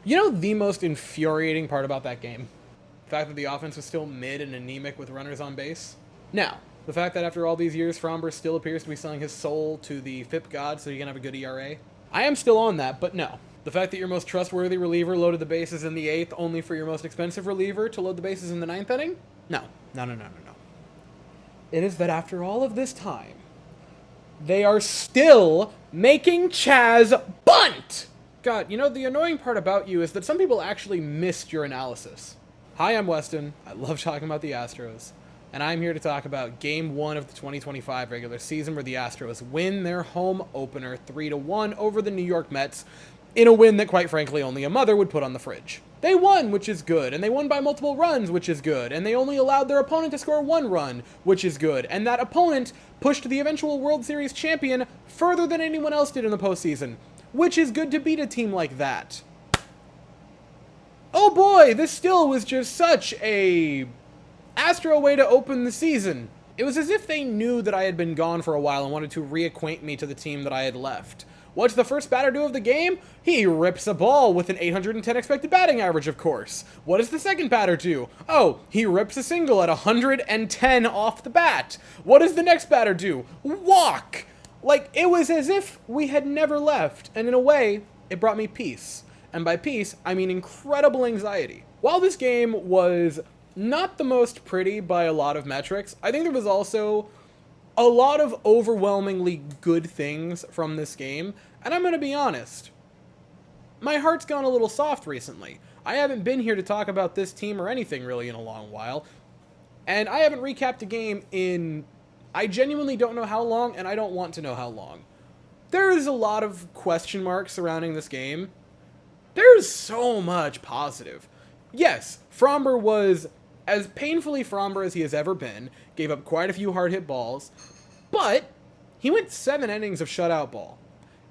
You know the most infuriating part about that game? The fact that the offense was still mid and anemic with runners on base? Now, the fact that after all these years, Fromber still appears to be selling his soul to the FIP god so he can have a good ERA? I am still on that, but no. The fact that your most trustworthy reliever loaded the bases in the 8th only for your most expensive reliever to load the bases in the 9th inning? No. No. It is that after all of this time, they are still making Chaz bunt! God, you know, the annoying part about you is that some people actually missed your analysis. Hi, I'm Weston. I love talking about the Astros. And I'm here to talk about Game 1 of the 2025 regular season where the Astros win their home opener 3-1 over the New York Mets in a win that, quite frankly, only a mother would put on the fridge. They won, which is good, and they won by multiple runs, which is good, and they only allowed their opponent to score 1 run, which is good, and that opponent pushed the eventual World Series champion further than anyone else did in the postseason, which is good to beat a team like that. Oh boy, this still was just such a Astro way to open the season. It was as if they knew that I had been gone for a while and wanted to reacquaint me to the team that I had left. What's the first batter do of the game? He rips a ball with an 810 expected batting average, of course. What does the second batter do? Oh, he rips a single at 110 off the bat. What does the next batter do? Walk! Like, it was as if we had never left, and in a way, it brought me peace. And by peace, I mean incredible anxiety. While this game was not the most pretty by a lot of metrics, I think there was also a lot of overwhelmingly good things from this game, and I'm going to be honest. My heart's gone a little soft recently. I haven't been here to talk about this team or anything really in a long while, and I haven't recapped a game in, I genuinely don't know how long, and I don't want to know how long. There is a lot of question marks surrounding this game. There's so much positive. Yes, Fromber was as painfully Fromber as he has ever been, gave up quite a few hard-hit balls, but he went 7 innings of shutout ball.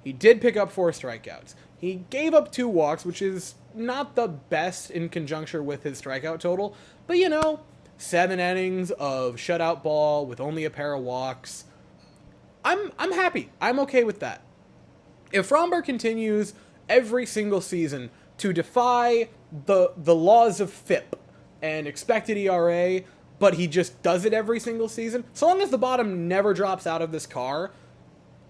He did pick up 4 strikeouts. He gave up 2 walks, which is not the best in conjuncture with his strikeout total, but you know, 7 innings of shutout ball with only a pair of walks. I'm happy. I'm okay with that. If Fromber continues every single season to defy the laws of FIP and expected ERA, but he just does it every single season, so long as the bottom never drops out of this car,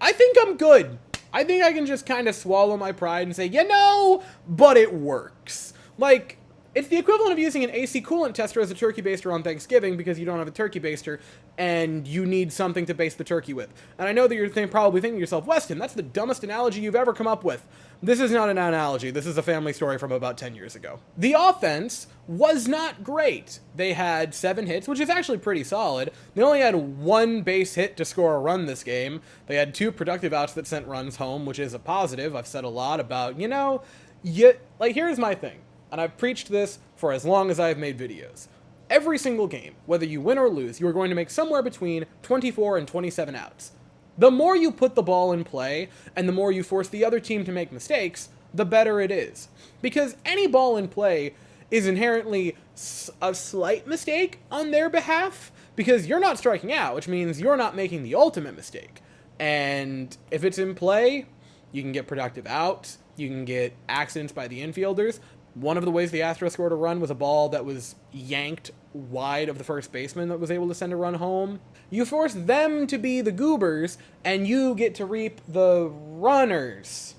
I think I'm good. I think I can just kind of swallow my pride and say, you know, but it works. Like, it's the equivalent of using an AC coolant tester as a turkey baster on Thanksgiving because you don't have a turkey baster and you need something to baste the turkey with. And I know that you're probably thinking to yourself, Weston, that's the dumbest analogy you've ever come up with. This is not an analogy. This is a family story from about 10 years ago. The offense was not great. They had 7 hits, which is actually pretty solid. They only had 1 base hit to score a run this game. They had 2 productive outs that sent runs home, which is a positive. I've said a lot about, you know, like, here's my thing. And I've preached this for as long as I've made videos. Every single game, whether you win or lose, you are going to make somewhere between 24 and 27 outs. The more you put the ball in play, and the more you force the other team to make mistakes, the better it is. Because any ball in play is inherently a slight mistake on their behalf, because you're not striking out, which means you're not making the ultimate mistake. And if it's in play, you can get productive outs, you can get accidents by the infielders. One of the ways the Astros scored a run was a ball that was yanked wide of the first baseman that was able to send a run home. You force them to be the goobers, and you get to reap the runners.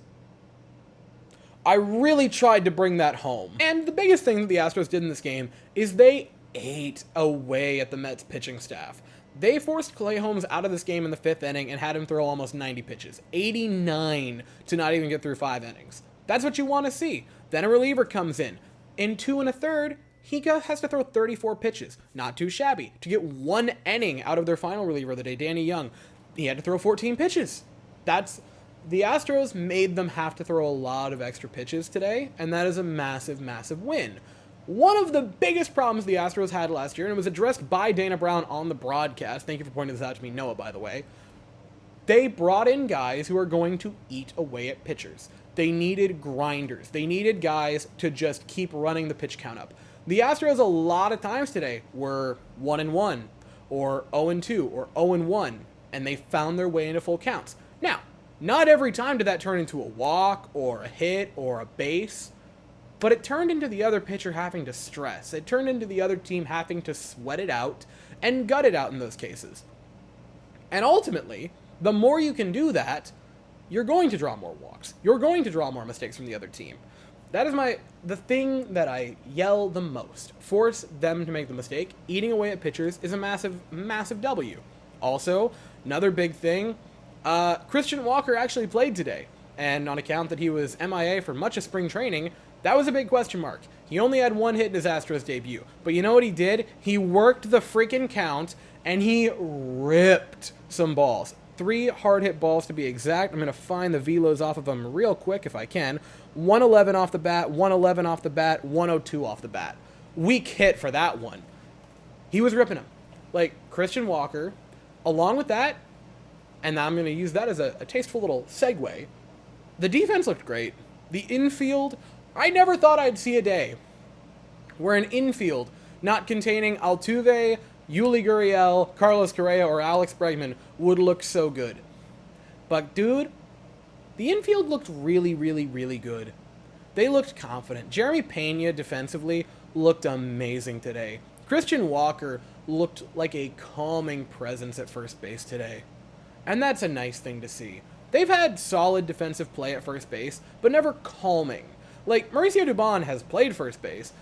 I really tried to bring that home. And the biggest thing that the Astros did in this game is they ate away at the Mets pitching staff. They forced Clay Holmes out of this game in the 5th inning and had him throw almost 90 pitches. 89 to not even get through 5 innings. That's what you want to see. Then a reliever comes in. In 2 1/3, he has to throw 34 pitches. Not too shabby. To get 1 inning out of their final reliever of the day, Danny Young, he had to throw 14 pitches. The Astros made them have to throw a lot of extra pitches today, and that is a massive, massive win. One of the biggest problems the Astros had last year, and it was addressed by Dana Brown on the broadcast, thank you for pointing this out to me, Noah, by the way, they brought in guys who are going to eat away at pitchers. They needed grinders. They needed guys to just keep running the pitch count up. The Astros a lot of times today were 1-1, or 0-2, or 0-1, and they found their way into full counts. Now, not every time did that turn into a walk, or a hit, or a base, but it turned into the other pitcher having to stress. It turned into the other team having to sweat it out and gut it out in those cases. And ultimately, the more you can do that, you're going to draw more walks. You're going to draw more mistakes from the other team. That is the thing that I yell the most. Force them to make the mistake. Eating away at pitchers is a massive, massive W. Also, another big thing, Christian Walker actually played today. And on account that he was MIA for much of spring training, that was a big question mark. He only had one hit in his Astros debut. But you know what he did? He worked the freaking count, and he ripped some balls. 3 hard hit balls to be exact. I'm going to find the velos off of them real quick if I can. 111 off the bat, 111 off the bat, 102 off the bat. Weak hit for that one. He was ripping them. Like, Christian Walker, along with that, and I'm going to use that as a tasteful little segue, the defense looked great. The infield, I never thought I'd see a day where an infield not containing Altuve, Yuli Gurriel, Carlos Correa, or Alex Bregman would look so good. But, dude, the infield looked really, really, really good. They looked confident. Jeremy Pena defensively looked amazing today. Christian Walker looked like a calming presence at first base today. And that's a nice thing to see. They've had solid defensive play at first base, but never calming. Like, Mauricio Dubon has played first base,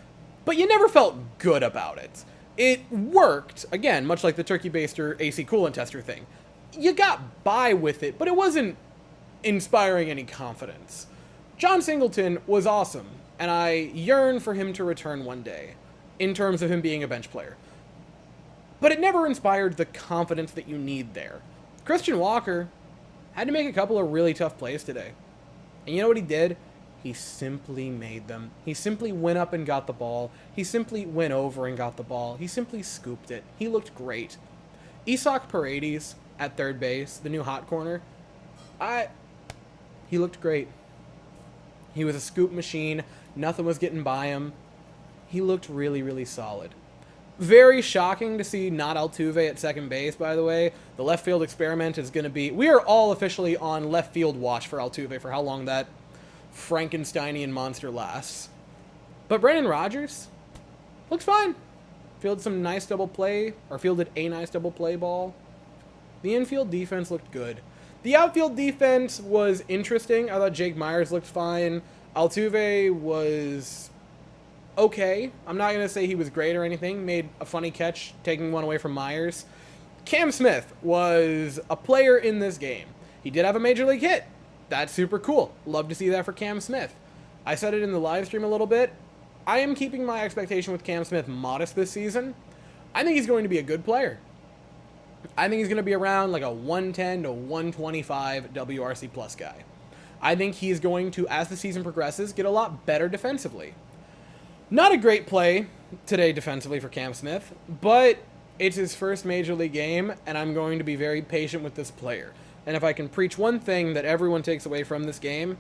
but you never felt good about it. It worked, again, much like the turkey baster AC coolant tester thing. You got by with it, but it wasn't inspiring any confidence. John Singleton was awesome, and I yearn for him to return one day, in terms of him being a bench player. But it never inspired the confidence that you need there. Christian Walker had to make a couple of really tough plays today. And you know what he did? He simply made them. He simply went up and got the ball. He simply went over and got the ball. He simply scooped it. He looked great. Isaac Paredes at third base, the new hot corner, he looked great. He was a scoop machine. Nothing was getting by him. He looked really, really solid. Very shocking to see not Altuve at second base, by the way. The left field experiment is going to be... We are all officially on left field watch for Altuve for how long that Frankensteinian monster lasts. But Brendan Rodgers looks fine. Fielded a nice double play ball. The infield defense looked good. The outfield defense was interesting. I thought Jake Myers looked fine. Altuve was okay. I'm not going to say he was great or anything. Made a funny catch, taking one away from Myers. Cam Smith was a player in this game. He did have a major league hit. That's super cool. Love to see that for Cam Smith. I said it in the live stream a little bit. I am keeping my expectation with Cam Smith modest this season. I think he's going to be a good player. I think he's going to be around like a 110 to 125 WRC plus guy. I think he's going to, as the season progresses, get a lot better defensively. Not a great play today defensively for Cam Smith, but it's his first major league game, and I'm going to be very patient with this player. And if I can preach one thing that everyone takes away from this game,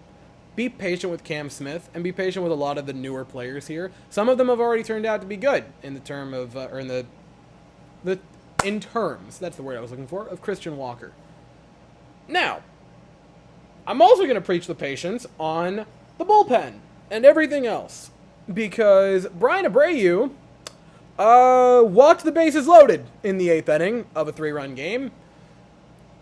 be patient with Cam Smith and be patient with a lot of the newer players here. Some of them have already turned out to be good in the term of, in terms, that's the word I was looking for, of Christian Walker. Now, I'm also going to preach the patience on the bullpen and everything else, because Brian Abreu walked the bases loaded in the 8th inning of a 3-run game.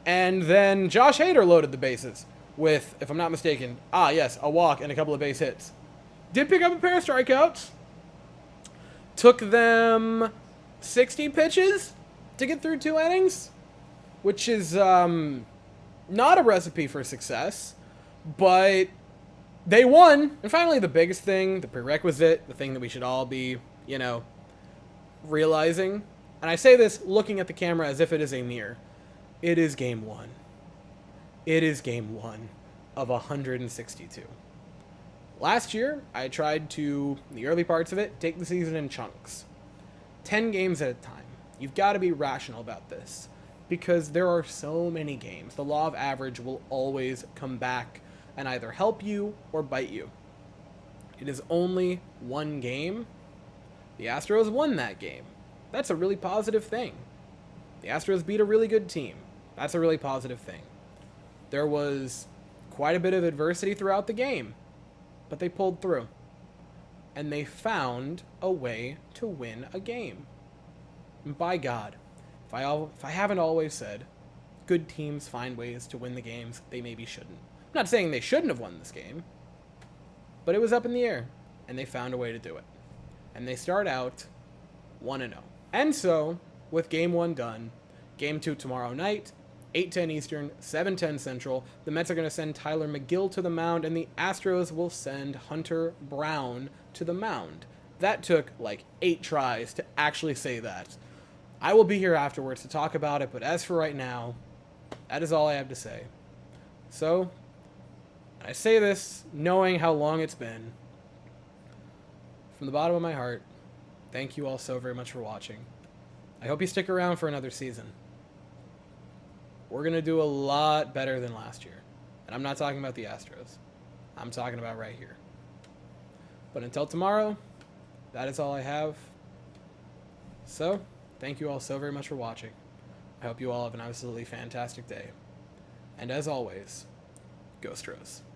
And then Josh Hader loaded the bases with, if I'm not mistaken, a walk and a couple of base hits. Did pick up a pair of strikeouts. Took them 60 pitches to get through 2 innings, which is not a recipe for success, but they won. And finally, the biggest thing, the prerequisite, the thing that we should all be, realizing, and I say this looking at the camera as if it is a mirror, it is game 1. It is game 1 of 162. Last year, I tried to, in the early parts of it, take the season in chunks. 10 games at a time. You've got to be rational about this, because there are so many games. The law of average will always come back and either help you or bite you. It is only one game. The Astros won that game. That's a really positive thing. The Astros beat a really good team. That's a really positive thing. There was quite a bit of adversity throughout the game, but they pulled through. and they found a way to win a game. And by God, if I haven't always said, good teams find ways to win the games they maybe shouldn't. I'm not saying they shouldn't have won this game, but it was up in the air, and they found a way to do it. And they start out 1-0. And so, with Game 1 done, Game 2 tomorrow night, 8:10 Eastern, 7:10 Central, the Mets are going to send Tyler McGill to the mound, and the Astros will send Hunter Brown to the mound. That took like 8 tries to actually say that. I will be here afterwards to talk about it, but as for right now, that is all I have to say. So, I say this knowing how long it's been. From the bottom of my heart, thank you all so very much for watching. I hope you stick around for another season. We're going to do a lot better than last year. And I'm not talking about the Astros. I'm talking about right here. But until tomorrow, that is all I have. So, thank you all so very much for watching. I hope you all have an absolutely fantastic day. And as always, go Astros.